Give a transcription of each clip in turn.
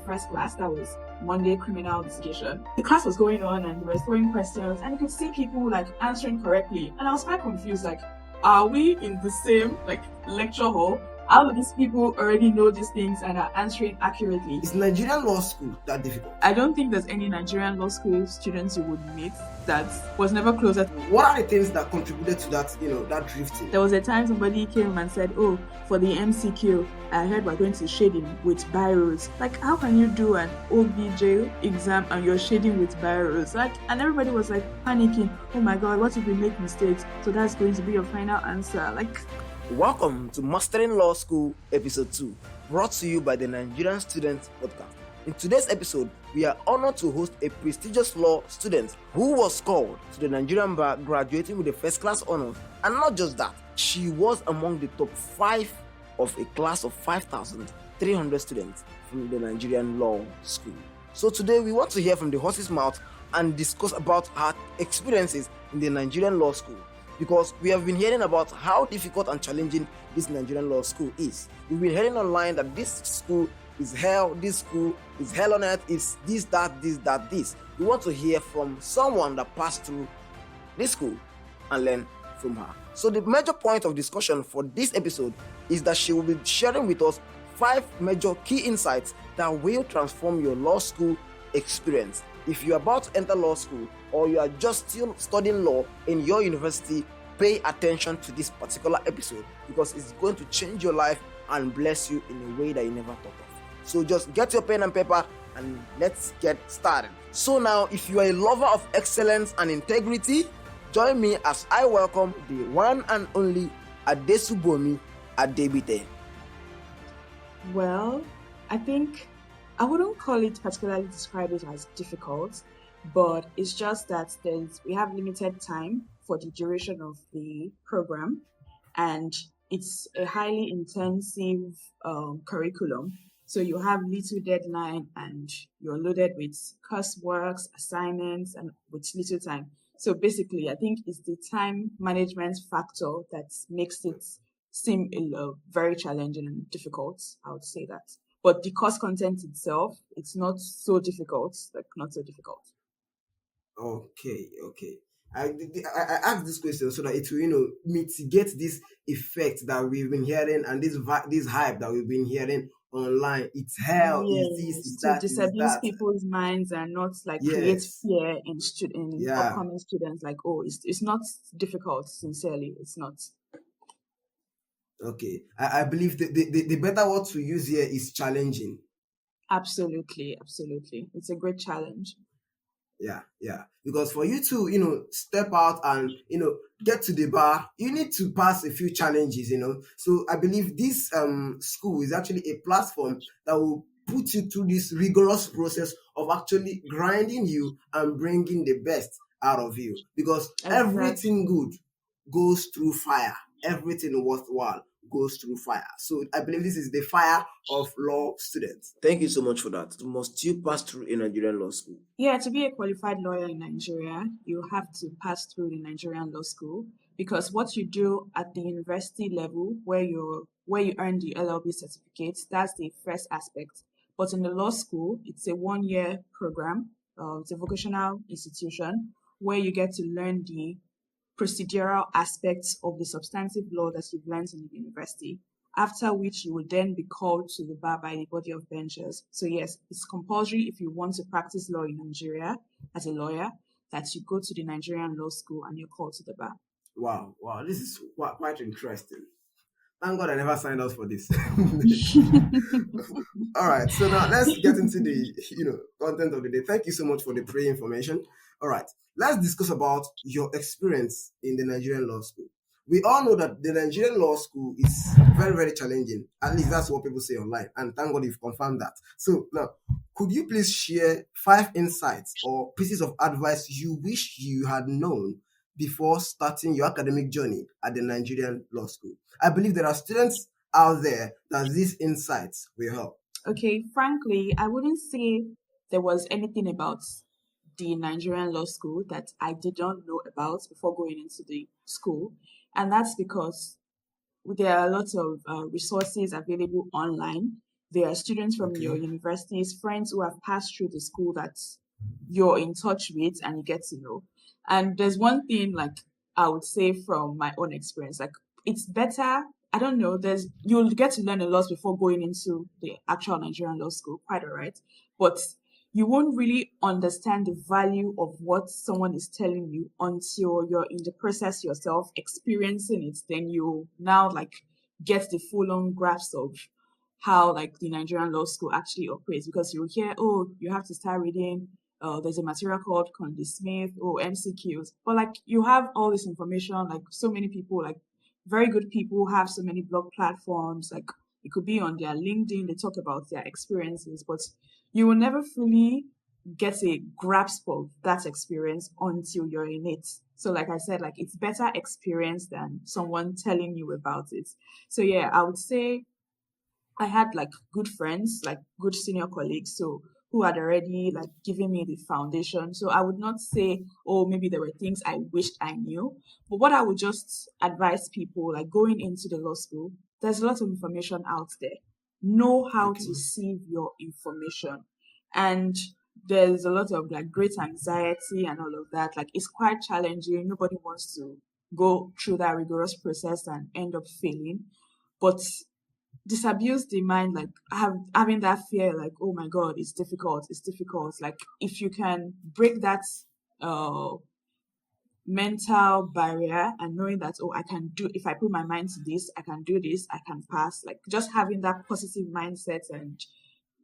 first class. That was Monday criminal investigation. The class was going on and they were throwing questions and you could see people like answering correctly. And I was quite confused, like, are we in the same like lecture hall? How do these people already know these things and are answering accurately? Is Nigerian law school that difficult? I don't think there's any Nigerian law school students you would meet that was never closer. What are the things that contributed to that, that drifting? There was a time somebody came and said, oh, for the MCQ, I heard we're going to shading with biros. Like, how can you do an OBJ exam and you're shading with biros? Like, and everybody was like panicking. Oh my God, what if we make mistakes? So that's going to be your final answer. Like, welcome to Mastering Law School Episode 2, brought to you by the Nigerian Students Podcast. In today's episode, we are honored to host a prestigious law student who was called to the Nigerian bar, graduating with a first class honors. And not just that, she was among the top 5 of a class of 5,300 students from the Nigerian law school. So today we want to hear from the horse's mouth and discuss about her experiences in the Nigerian law school. Because we have been hearing about how difficult and challenging this Nigerian law school is. We've been hearing online that this school is hell, this school is hell on earth, it's this, that, this, that, this. We want to hear from someone that passed through this school and learn from her. So the major point of discussion for this episode is that she will be sharing with us 5 major key insights that will transform your law school experience. If you're about to enter law school or you are just still studying law in your university, pay attention to this particular episode because it's going to change your life and bless you in a way that you never thought of. So just get your pen and paper and let's get started. So now, if you are a lover of excellence and integrity, join me as I welcome the one and only Adesubomi Adebite. well, I think I wouldn't call it particularly describe it as difficult, but it's just that we have limited time for the duration of the program, and it's a highly intensive curriculum. So you have little deadline, and you're loaded with courseworks, assignments, and with little time. So basically, I think it's the time management factor that makes it seem very challenging and difficult. I would say that. But the course content itself, it's not so difficult, not so difficult. Okay. I asked this question so that it will, mitigate this effect that we've been hearing and this hype that we've been hearing online. It's hell, it's this, Yes, it's to that, it's disabuse that. people's minds and not like create Yes. fear in Yeah. upcoming students. Like, oh, it's not difficult. Sincerely, it's not. Okay. I believe the better word to use here is challenging. Absolutely. It's a great challenge. Yeah. Because for you to, step out and, get to the bar, you need to pass a few challenges. So I believe this school is actually a platform that will put you through this rigorous process of actually grinding you and bringing the best out of you. Because everything good goes through fire. Everything worthwhile goes through fire. So I believe this is the fire of law students. Thank you so much for that. Must you pass through a Nigerian law school? Yeah, to be a qualified lawyer in Nigeria, you have to pass through the Nigerian law school, because what you do at the university level, where you earn the LLB certificate, that's the first aspect. But in the law school, it's a 1-year program. It's a vocational institution where you get to learn the procedural aspects of the substantive law that you've learned in the university, after which you will then be called to the bar by the body of benchers. So yes, it's compulsory if you want to practice law in Nigeria as a lawyer, that you go to the Nigerian law school and you're called to the bar. Wow, this is quite interesting. Thank God I never signed up for this. All right, so now let's get into the content of the day. Thank you so much for the pre-information. All right, let's discuss about your experience in the Nigerian law school. We all know that the Nigerian law school is very, very challenging. At least that's what people say online. And thank God you've confirmed that. So now, could you please share 5 insights or pieces of advice you wish you had known before starting your academic journey at the Nigerian law school? I believe there are students out there that these insights will help. Okay, frankly, I wouldn't say there was anything about the Nigerian law school that I did not know about before going into the school. And that's because there are lots of resources available online. There are students from your Okay. universities, friends who have passed through the school that you're in touch with and you get to know. And there's one thing like I would say from my own experience, like it's better. I don't know. You'll get to learn a lot before going into the actual Nigerian law school, quite all right. But you won't really understand the value of what someone is telling you until you're in the process yourself, experiencing it. Then you now like get the full on grasp of how like the Nigerian law school actually operates because you hear, oh, you have to start reading. There's a material called Conde Smith or MCQs, but like you have all this information, like so many people, like very good people have so many blog platforms, like it could be on their LinkedIn, they talk about their experiences, but you will never fully get a grasp of that experience until you're in it. So like I said, like it's better experience than someone telling you about it. So yeah, I would say I had like good friends, like good senior colleagues, so who had already like given me the foundation. So I would not say, oh, maybe there were things I wished I knew. But what I would just advise people like going into the law school, there's a lot of information out there. Know how Okay. to sieve your information. And there's a lot of like great anxiety and all of that. Like it's quite challenging. Nobody wants to go through that rigorous process and end up failing. But disabuse the mind like having that fear like oh my god it's difficult like if you can break that uh mental barrier and knowing that oh I can do if I put my mind to this I can do this I can pass like just having that positive mindset and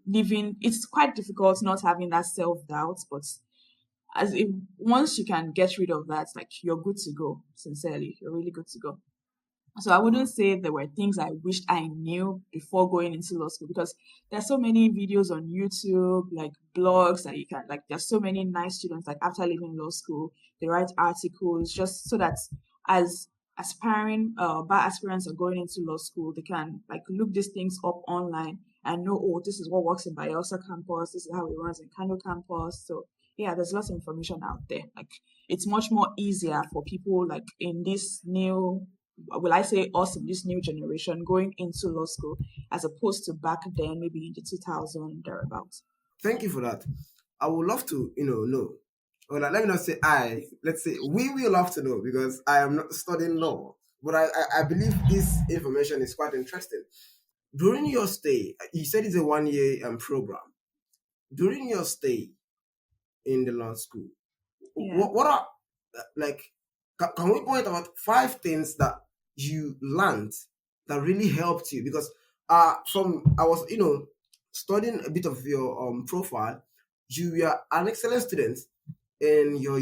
living it's quite difficult not having that self-doubt but as if once you can get rid of that like you're good to go sincerely you're really good to go. So I wouldn't say there were things I wished I knew before going into law school because there's so many videos on YouTube, like blogs that you can like there's so many nice students like after leaving law school, they write articles just so that as aspiring bar aspirants are going into law school, they can like look these things up online and know, oh, this is what works in Bayelsa campus, this is how it runs in Kano campus. So yeah, there's lots of information out there. Like it's much more easier for people like in this new will I say us in this new generation going into law school as opposed to back then, maybe in the 2000 thereabouts. Thank you for that. I would love to, know. Or like, let me not say I. Let's say we will love to know because I am not studying law, but I believe this information is quite interesting. During your stay, you said it's a 1 year program. During your stay in the law school, Yeah. what are like? Can we point out 5 things that you learned that really helped you? Because from I was studying a bit of your profile, you were an excellent student in your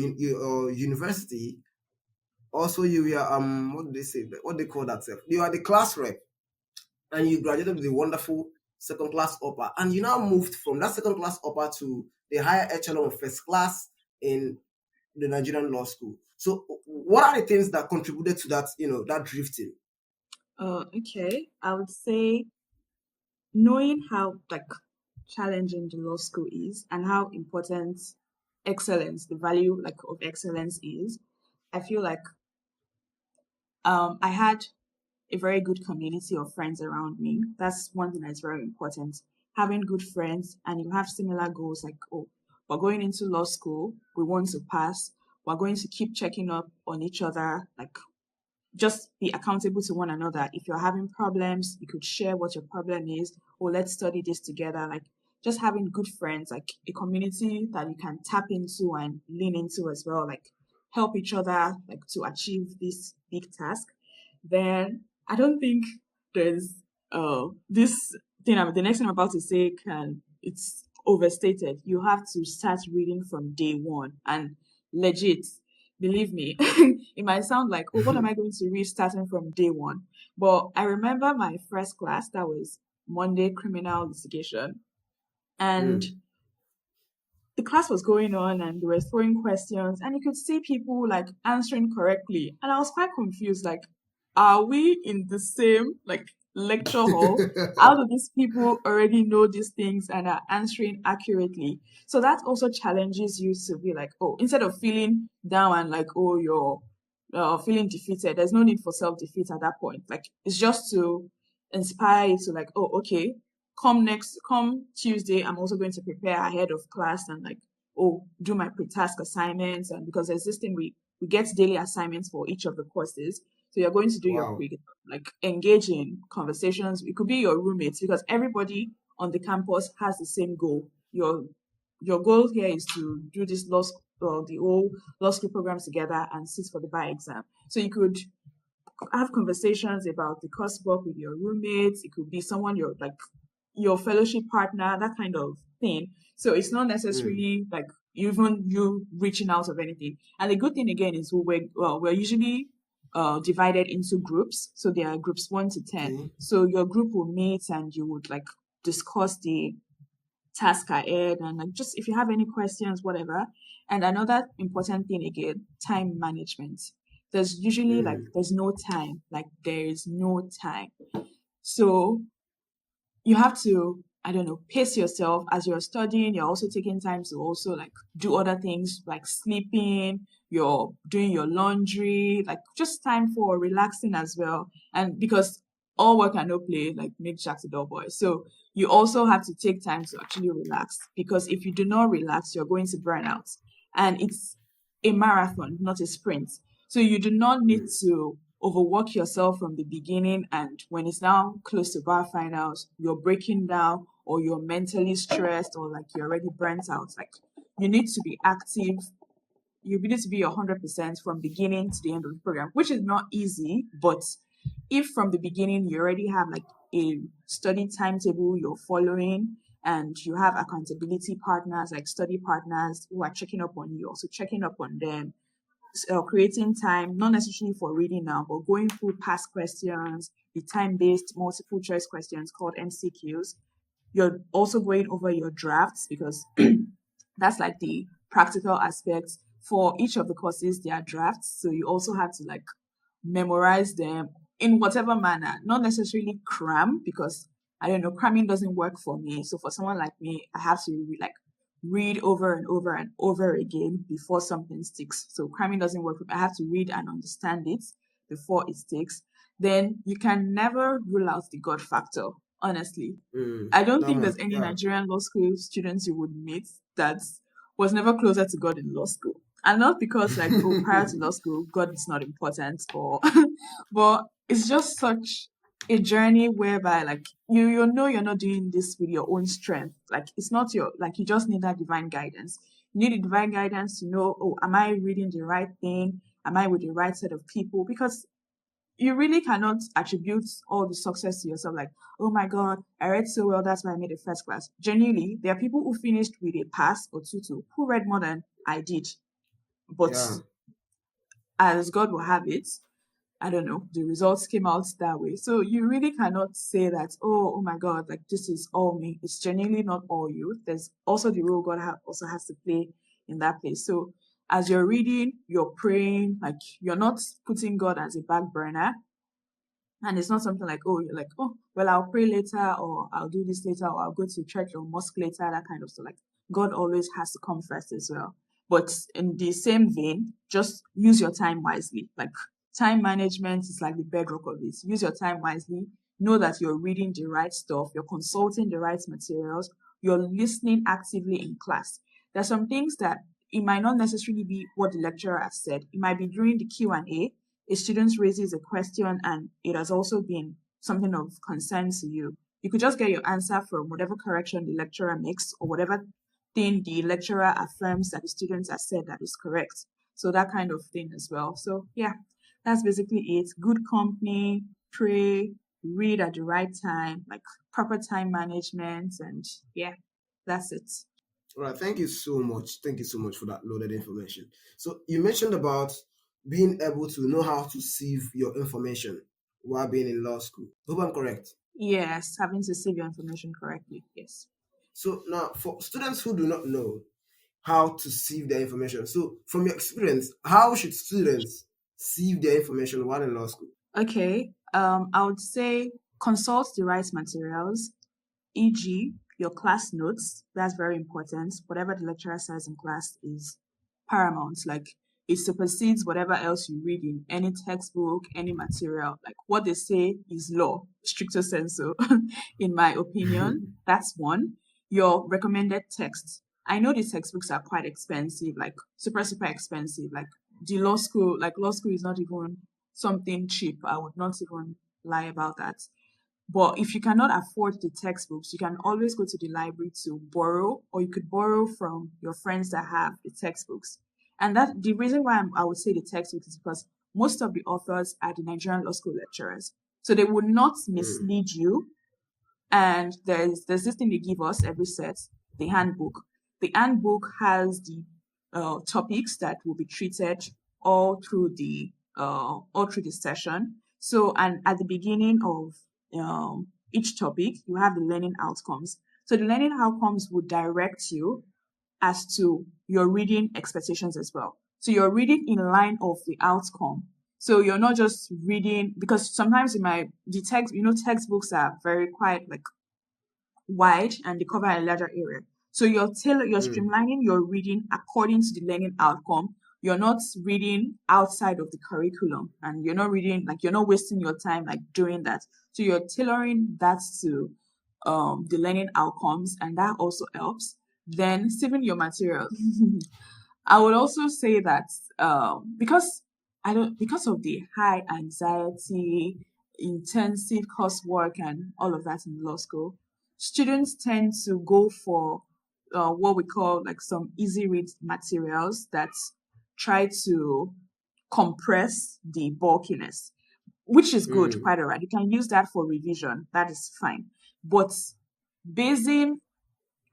university. Also, you were what do they say? What they call that? You are the class rep, and you graduated with a wonderful second class upper, and you now moved from that second class upper to the higher echelon of first class in the Nigerian law school. So, what are the things that contributed to that? That drifting. Okay. I would say knowing how like challenging the law school is and how important excellence, the value like of excellence is, I feel like I had a very good community of friends around me. That's one thing that's very important. Having good friends and you have similar goals like, oh, we're going into law school, we want to pass, we're going to keep checking up on each other, like just be accountable to one another. If you're having problems, you could share what your problem is, or let's study this together. Like just having good friends, like a community that you can tap into and lean into as well, like help each other like to achieve this big task. Then I don't think there's this thing the next thing I'm about to say can it's overstated. You have to start reading from day one and legit believe me, it might sound like, oh, what am I going to read starting from day one? But I remember my first class, that was Monday criminal litigation. And Mm. the class was going on and they were throwing questions and you could see people like answering correctly. And I was quite confused, like, are we in the same like lecture hall? How do these people already know these things and are answering accurately? So that also challenges you to be like, oh, instead of feeling down and like, oh, you're feeling defeated, there's no need for self defeat at that point. Like, it's just to inspire you to like, oh, okay, come Tuesday, I'm also going to prepare ahead of class and like, oh, do my pre-task assignments. And because there's this thing, we get daily assignments for each of the courses. So you're going to do your Wow. like engage in conversations. It could be your roommates because everybody on the campus has the same goal. Your goal here is to do this the whole law school programs together and sit for the bar exam. So you could have conversations about the coursework with your roommates. It could be someone you're like your fellowship partner, that kind of thing. So it's not Mm. necessarily like even you reaching out of anything. And the good thing again is we're usually divided into groups. So there are groups 1 to 10. Okay. So your group will meet and you would like discuss the task ahead and like just if you have any questions, whatever. And another important thing again, time management. There's usually like Mm. there's no time, like there is no time. So you have to, I don't know, pace yourself as you're studying. You're also taking time to also like do other things like sleeping, you're doing your laundry, like just time for relaxing as well. And because all work and no play, like make Jack the dull boy. So you also have to take time to actually relax because if you do not relax, you're going to burn out. And it's a marathon, not a sprint. So you do not need Mm. to overwork yourself from the beginning, and when it's now close to bar finals you're breaking down or you're mentally stressed or like you're already burnt out. Like you need to be active, you need to be 100% from beginning to the end of the program, which is not easy. But if from the beginning you already have like a study timetable you're following and you have accountability partners like study partners who are checking up on you, also checking up on them, creating time, not necessarily for reading now, but going through past questions, the time-based multiple choice questions called MCQs. You're also going over your drafts because that's like the practical aspects. For each of the courses, there are drafts. So you also have to like memorize them in whatever manner, not necessarily cram because I don't know, cramming doesn't work for me. So for someone like me, I have to like read over and over and over again before something sticks. So cramming doesn't work for me. I have to read and understand it before it sticks. Then you can never rule out the God factor, honestly. Mm. I don't That think one. there's any Yeah. Nigerian law school students you would meet that was never closer to God in law school. And not because like, oh, prior to law school, God is not important or but it's just such a journey whereby like you know you're not doing this with your own strength. Like it's not your like you just need that divine guidance. You need a divine guidance to know, oh, am I reading the right thing? Am I with the right set of people? Because you really cannot attribute all the success to yourself, like, oh my God, I read so well, that's why I made a first class. Genuinely, there are people who finished with a pass or two who read more than I did. But Yeah. as God will have it, I don't know, the results came out that way. So you really cannot say that, oh my God, like this is all me. It's genuinely not all you. There's also the role God also has to play in that place. So as you're reading, you're praying, like you're not putting God as a back burner. And it's not something like, oh, you're like, oh, well, I'll pray later, or I'll do this later, or I'll go to church or mosque later, that kind of stuff. Like, God always has to come first as well. But in the same vein, just use your time wisely. Like, time management is like the bedrock of it. Use your time wisely. Know that you're reading the right stuff, you're consulting the right materials, you're listening actively in class. There's some things that it might not necessarily be what the lecturer has said. It might be during the Q&A, a student raises a question and it has also been something of concern to you, you could just get your answer from whatever correction the lecturer makes or whatever thing the lecturer affirms that the students have said that is correct. So that kind of thing as well. So yeah, that's basically it. Good company, pray, read at the right time, like proper time management, and yeah, that's it. All right. Thank you so much. Thank you so much for that loaded information. So you mentioned about being able to know how to sieve your information while being in law school. Hope I'm correct. Yes, having to save your information correctly. Yes. So now, for students who do not know how to sieve their information, so from your experience, how should students sieve their information while in law school? Okay, I would say consult the right materials, e.g., your class notes. That's very important. Whatever the lecturer says in class is paramount. Like it supersedes whatever else you read in any textbook, any material. Like what they say is law, stricto sensu, in my opinion. That's one. Your recommended text. I know the textbooks are quite expensive, like super, super expensive. Like law school is not even something cheap. I would not even lie about that. But if you cannot afford the textbooks, you can always go to the library to borrow, or you could borrow from your friends that have the textbooks. And that the reason why I would say the textbooks is because most of the authors are the Nigerian law school lecturers. So they would not Mm, mislead you. And there's this thing they give us every set, the handbook. The handbook has the topics that will be treated all through the session. So, and at the beginning of each topic, you have the learning outcomes. So the learning outcomes would direct you as to your reading expectations as well. So you're reading in line of the outcome. So you're not just reading because sometimes in my the text, textbooks are very quite like wide and they cover a larger area. So you're mm, streamlining your reading according to the learning outcome. You're not reading outside of the curriculum and you're not wasting your time like doing that. So you're tailoring that to the learning outcomes and that also helps. Then saving your material. I would also say that because of the high anxiety, intensive coursework, and all of that in law school, students tend to go for what we call like some easy read materials that try to compress the bulkiness, which is good, mm, quite alright. You can use that for revision, that is fine. But basing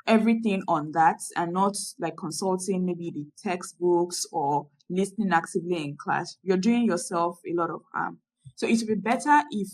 everything on that and not like consulting maybe the textbooks or listening actively in class, you're doing yourself a lot of harm. So it would be better if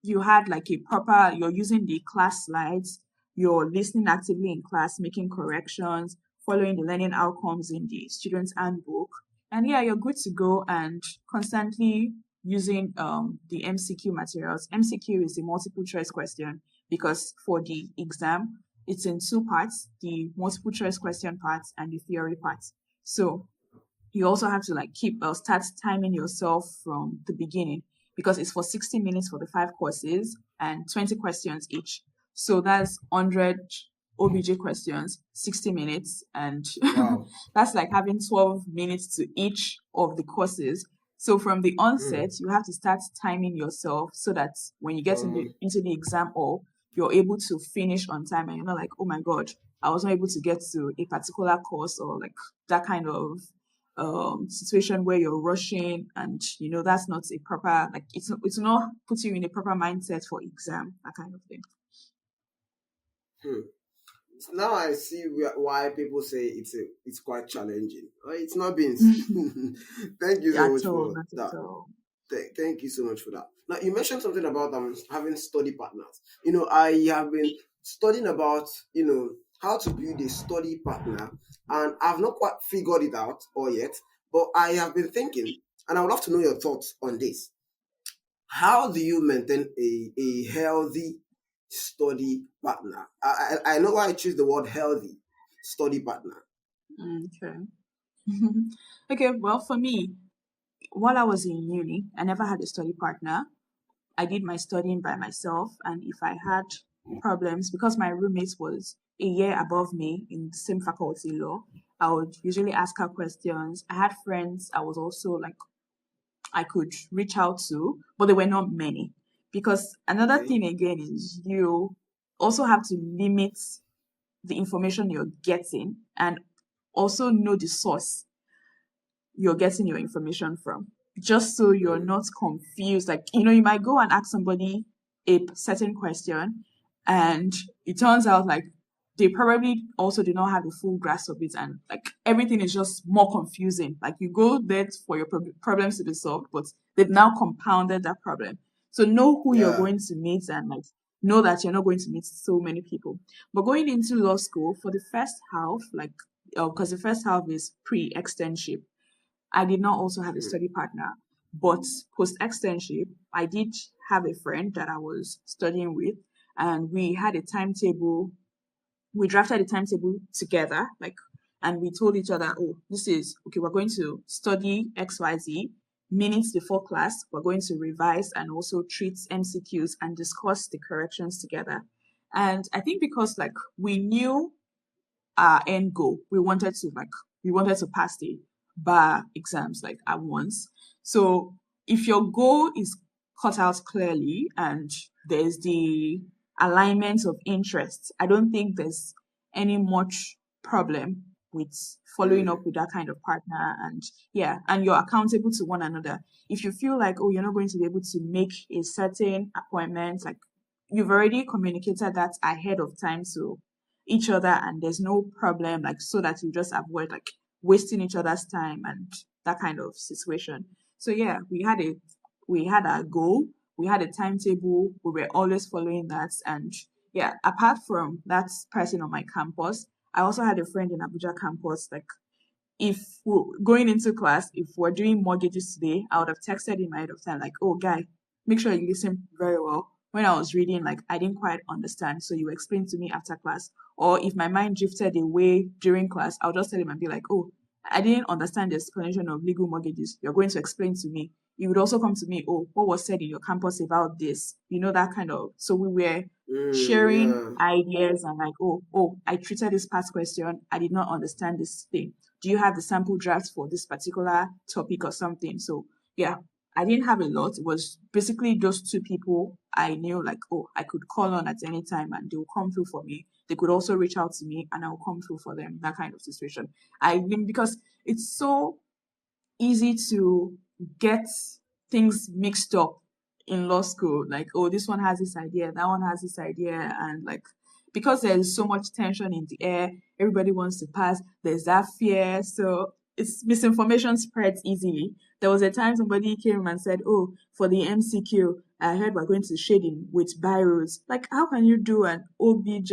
you had like you're using the class slides, you're listening actively in class, making corrections, following the learning outcomes in the student's handbook. And yeah, you're good to go and constantly using the MCQ materials. MCQ is the multiple choice question because for the exam, it's in two parts, the multiple choice question parts and the theory parts. So you also have to like start timing yourself from the beginning because it's for 60 minutes for the five courses and 20 questions each. So that's 100 OBJ questions, 60 minutes, and wow. that's like having 12 minutes to each of the courses. So from the Mm, onset, you have to start timing yourself so that when you get um, into the exam hall, you're able to finish on time and you're not like, oh my God, I was not able to get to a particular course or like that kind of situation where you're rushing and that's not a proper like it's not put you in a proper mindset for exam, that kind of thing. hmm. Now I see why people say it's quite challenging. It's not been. Thank you so At much all, for not that. at all. Thank you so much for that. Now you mentioned something about having study partners. I have been studying about how to build a study partner, and I've not quite figured it out or yet. But I have been thinking, and I would love to know your thoughts on this. How do you maintain a healthy study partner? I know why I choose the word healthy study partner. Okay. Okay, well, for me, while I was in uni, I never had a study partner. I did my studying by myself, and if I had problems, because my roommate was a year above me in the same faculty law, I would usually ask her questions. I had friends I was also like I could reach out to, but there were not many. Because another Okay. thing again is you also have to limit the information you're getting and also know the source you're getting your information from, just so you're Mm, not confused. Like, you might go and ask somebody a certain question, and it turns out like they probably also do not have a full grasp of it, and like everything is just more confusing. Like, you go there for your problems to be solved, but they've now compounded that problem. So know who you're yeah. going to meet and like know that you're not going to meet so many people. But going into law school for the first half, like, because the first half is pre-externship, I did not also have a Mm, study partner, but post externship, I did have a friend that I was studying with, and we had a timetable. We drafted a timetable together, like and we told each other, oh, this is okay, we're going to study XYZ minutes before class, we're going to revise and also treat MCQs and discuss the corrections together. And I think because like we knew our end goal. We wanted to pass the bar exams like at once. So if your goal is cut out clearly and there's the alignment of interests, I don't think there's any much problem with following up Mm. with that kind of partner. And yeah, and you're accountable to one another. If you feel like, oh, you're not going to be able to make a certain appointment, like you've already communicated that ahead of time to each other, and there's no problem, like so that you just avoid like wasting each other's time and that kind of situation. So yeah, we had our goal, we had a timetable, we were always following that. And yeah, apart from that person on my campus, I also had a friend in Abuja campus. Like if we're going into class, if we're doing mortgages today, I would have texted him ahead of time, like, oh, guy, make sure you listen very well. When I was reading, like, I didn't quite understand. So you explain to me after class. Or if my mind drifted away during class, I'll just tell him and be like, oh, I didn't understand the explanation of legal mortgages. You're going to explain to me. He would also come to me, oh, what was said in your campus about this? You know, that kind of. So we were sharing Yeah. ideas and like, I treated this past question. I did not understand this thing. Do you have the sample draft for this particular topic or something? So yeah, I didn't have a lot. It was basically just two people I knew, like, oh, I could call on at any time and they'll come through for me. They could also reach out to me and I'll come through for them, that kind of situation. I mean, because it's so easy to get things mixed up in law school. Like, oh, this one has this idea, that one has this idea, and like because there's so much tension in the air, everybody wants to pass. There's that fear, so it's misinformation spreads easily. There was a time somebody came and said, "Oh, for the MCQ, I heard we're going to shading with biros." Like, how can you do an OBJ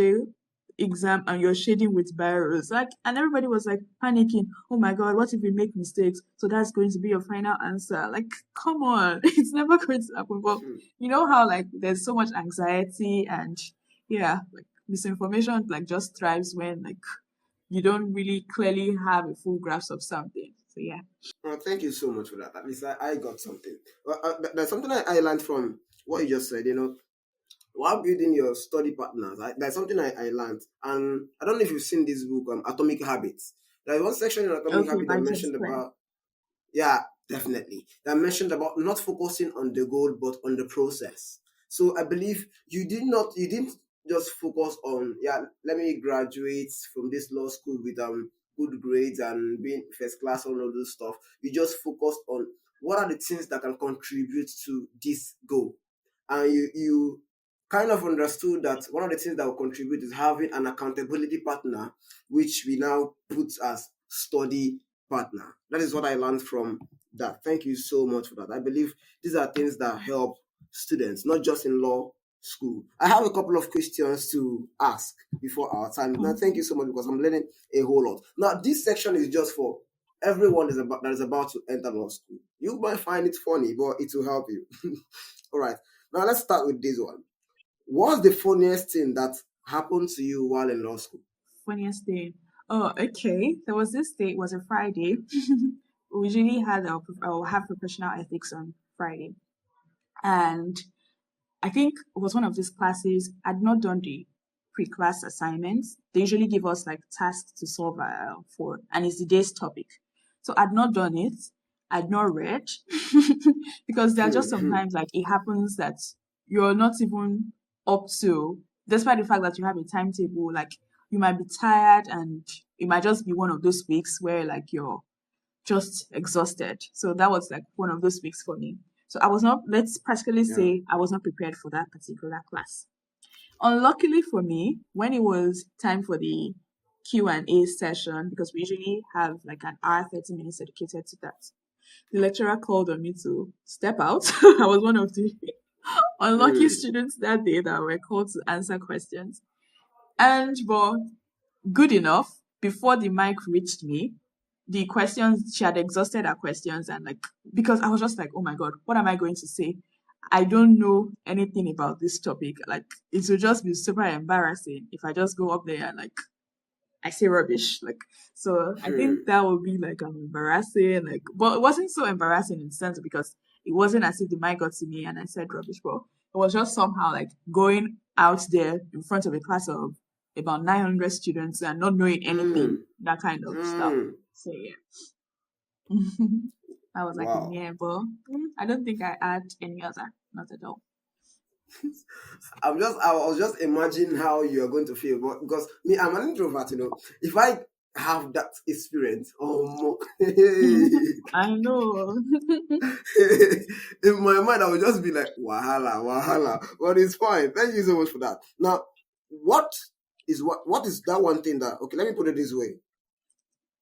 exam and you're shading with biros? Like, and everybody was like panicking. Oh my god, what if we make mistakes? So that's going to be your final answer. Like, come on, it's never going to happen. But Hmm. you know how like there's so much anxiety and yeah, like misinformation like just thrives when like you don't really clearly have a full grasp of something. So yeah. Thank you so much for that. At least I got something. There's something I learned from what you just said. While building your study partners, that's something I learned. And I don't know if you've seen this book, Atomic Habits. There's one section in Atomic Okay, Habit that by James mentioned Clear. about, yeah, definitely. That mentioned about not focusing on the goal but on the process. So I believe you didn't just focus on, yeah, let me graduate from this law school with good grades and being first class, all of those stuff. You just focused on what are the things that can contribute to this goal. And you kind of understood that one of the things that will contribute is having an accountability partner, which we now put as study partner. That is what I learned from that. Thank you so much for that. I believe these are things that help students, not just in law school. I have a couple of questions to ask before our time. Now, thank you so much because I'm learning a whole lot. Now, this section is just for everyone that is about to enter law school. You might find it funny, but it will help you. All right. Now, let's start with this one. What's the funniest thing that happened to you while in law school? Funniest day. Oh, okay. There was this day, it was a Friday. We usually had our have professional ethics on Friday. And I think it was one of these classes. I'd not done the pre-class assignments. They usually give us like tasks to solve for, and it's the day's topic. So I'd not done it. I'd not read because there are just sometimes like it happens that you're not even up to, despite the fact that you have a timetable, like you might be tired and it might just be one of those weeks where like you're just exhausted. So that was like one of those weeks for me. So I was not, let's practically Yeah. say, I was not prepared for that particular class. Unluckily for me, when it was time for the Q&A session, because we usually have like an hour, 30 minutes dedicated to that, the lecturer called on me to step out. I was one of the unlucky Mm. students that day that were called to answer questions. And but good enough, before the mic reached me, the questions, she had exhausted her questions, and like because I was just like, oh my god, what am I going to say? I don't know anything about this topic. Like it will just be super embarrassing if I just go up there and like I say rubbish. Like, so I think Hmm. that would be like embarrassing. Like, but it wasn't so embarrassing in the sense because it wasn't as if the mic got to me and I said rubbish, but it was just somehow like going out there in front of a class of about 900 students and not knowing anything, Hmm. that kind of stuff. Hmm. So yeah, that was like a Wow. near, but I don't think I had any other, not at all. I was just imagining how you are going to feel, but because me, I'm an introvert, if I have that experience, oh, I know. in my mind, I would just be like, wahala, wahala. But it's fine. Thank you so much for that. Now, what what is that one thing that, okay, let me put it this way.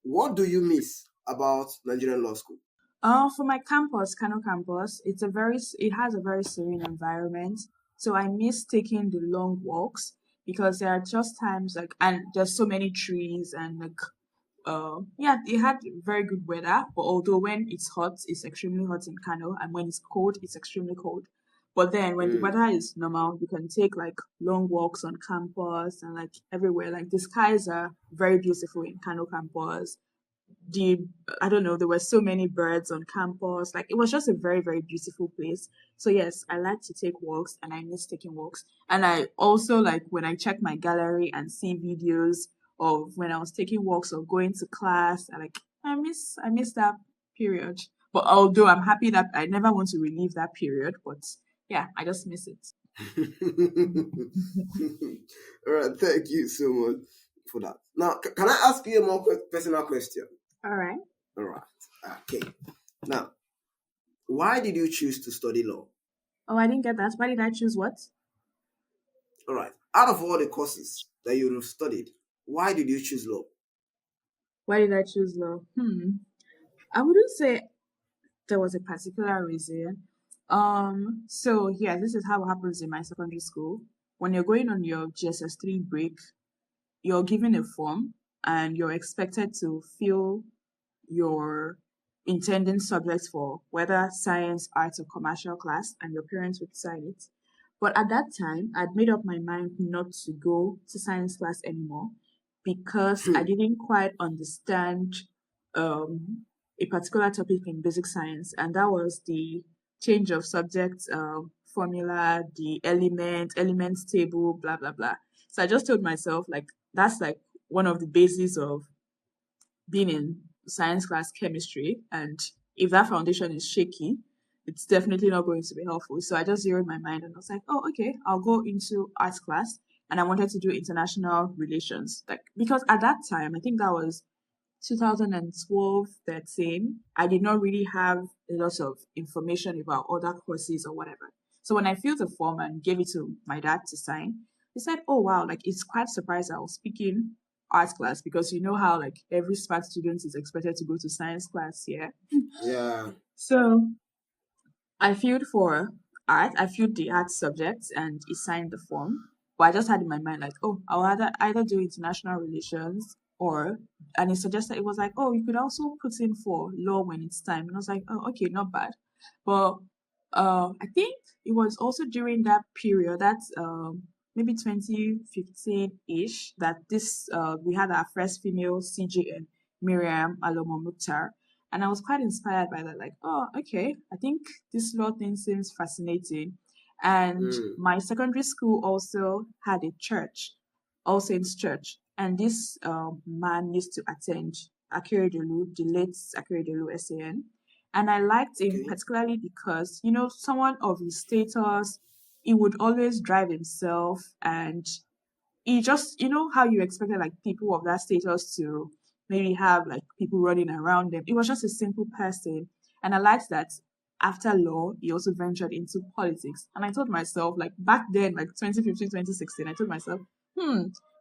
What do you miss about Nigerian law school? For my campus, Kano campus, it has a very serene environment. So I miss taking the long walks because there are just times like, and there's so many trees and like, yeah, it had very good weather. But although when it's hot, it's extremely hot in Kano, and when it's cold, it's extremely cold. But then when the Mm, weather is normal, you can take like long walks on campus and like everywhere. Like the skies are very beautiful in Kano campus. the I don't know, there were so many birds on campus. Like it was just a very, very beautiful place. So yes, I like to take walks and I miss taking walks. And I also like when I check my gallery and see videos of when I was taking walks or going to class, I miss that period. But although I'm happy that I never want to relive that period, but yeah, I just miss it. All right, thank you so much for that. Now, can I ask you a more personal question? All right. All right, okay. Now, why did you choose to study law? Oh, I didn't get that. Why did I choose what? All right, out of all the courses that you have studied, why did you choose law? Why did I choose law? I wouldn't say there was a particular reason. So yeah, this is how it happens in my secondary school. When you're going on your GSS 3 break, you're given a form and you're expected to fill your intending subjects for whether science, arts, or commercial class, and your parents would sign it. But at that time, I'd made up my mind not to go to science class anymore because I didn't quite understand um, a particular topic in basic science, and that was the change of subject formula, the elements table, blah blah blah. So I just told myself like that's like one of the bases of being in science class chemistry, and if that foundation is shaky, it's definitely not going to be helpful. So I just zeroed my mind and I was like, oh, okay, I'll go into arts class. And I wanted to do international relations. Like because at that time, I think that was 2012, 13, I did not really have a lot of information about other courses or whatever. So when I filled the form and gave it to my dad to sign, he said, oh wow, like it's quite surprised I was speaking art class because you know how like every smart student is expected to go to science class here. Yeah. So I filled for art. I filled the art subject and he signed the form. But I just had in my mind like, oh, I'll either do international relations or, and he suggested it was like, oh, you could also put in for law when it's time. And I was like, oh, okay, not bad. But I think it was also during that period, that's maybe 2015-ish, that this we had our first female CGN, Miriam Alomo Mukhtar, and I was quite inspired by that. Like, oh, okay, I think this law thing seems fascinating. And Mm, my secondary school also had a church, All Saints Church. And this man used to attend Akeredolu, the late Akeredolu SAN. And I liked him okay. particularly because, someone of his status, he would always drive himself and he just how you expected like people of that status to maybe have like people running around them. It was just a simple person, and I liked that. After law, he also ventured into politics, and I told myself like back then, like 2015, 2016, I told myself,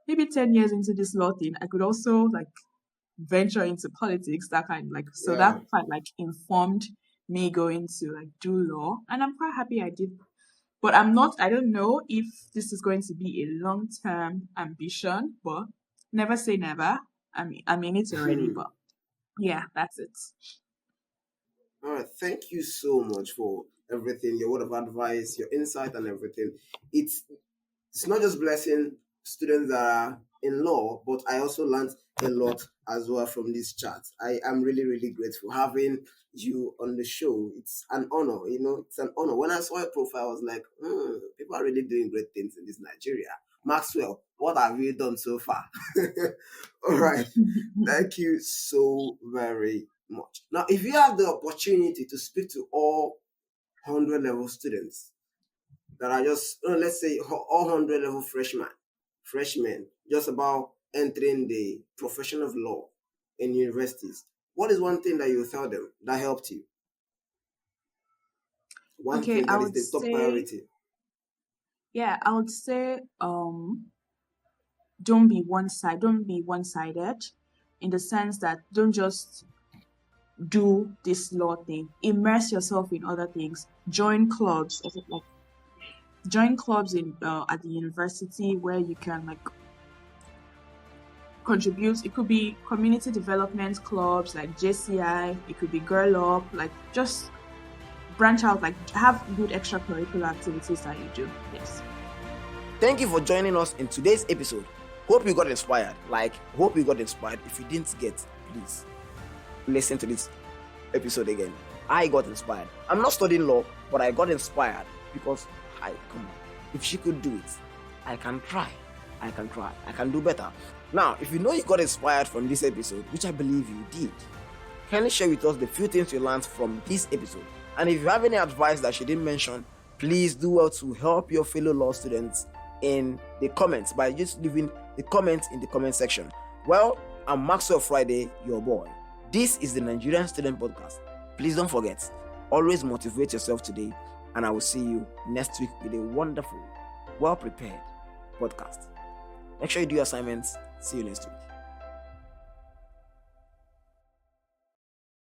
maybe 10 years into this law thing, I could also like venture into politics, that kind like, so that Yeah. quite like informed me going to like do law, and I'm quite happy I did. But I don't know if this is going to be a long term ambition, but never say never. I mean it already, but yeah, that's it. All right. Thank you so much for everything, your word of advice, your insight, and everything. It's it's not just blessing. students that are in law, but I also learned a lot as well from this chat. I am really, really grateful having you on the show. It's an honor, it's an honor. When I saw your profile, I was like, people are really doing great things in this Nigeria. Maxwell, what have you done so far? All right. Thank you so very much. Now, if you have the opportunity to speak to all 100 level students that are just, let's say, all 100 level freshmen, just about entering the profession of law in universities, what is one thing that you tell them that helped you? One Okay, thing I that is would the top say, priority. yeah, I would say, don't be one-sided in the sense that don't just do this law thing. Immerse yourself in other things. Join clubs, like join clubs in at the university where you can like contribute. It could be community development clubs like JCI. It could be Girl Up. Like just branch out. Like have good extracurricular activities that you do. Yes. Thank you for joining us in today's episode. Hope you got inspired. Hope you got inspired. If you didn't get, please listen to this episode again. I got inspired. I'm not studying law, but I got inspired because come on. If she could do it, I can try. I can do better. Now, if you know you got inspired from this episode, which I believe you did, kindly share with us the few things you learned from this episode. And if you have any advice that she didn't mention, please do well to help your fellow law students in the comments by just leaving the comments in the comment section. Well, I'm Maxwell Friday, your boy. This is the Nigerian Student Podcast. Please don't forget, always motivate yourself today, and I will see you next week with a wonderful, well-prepared podcast. Make sure you do your assignments. See you next week.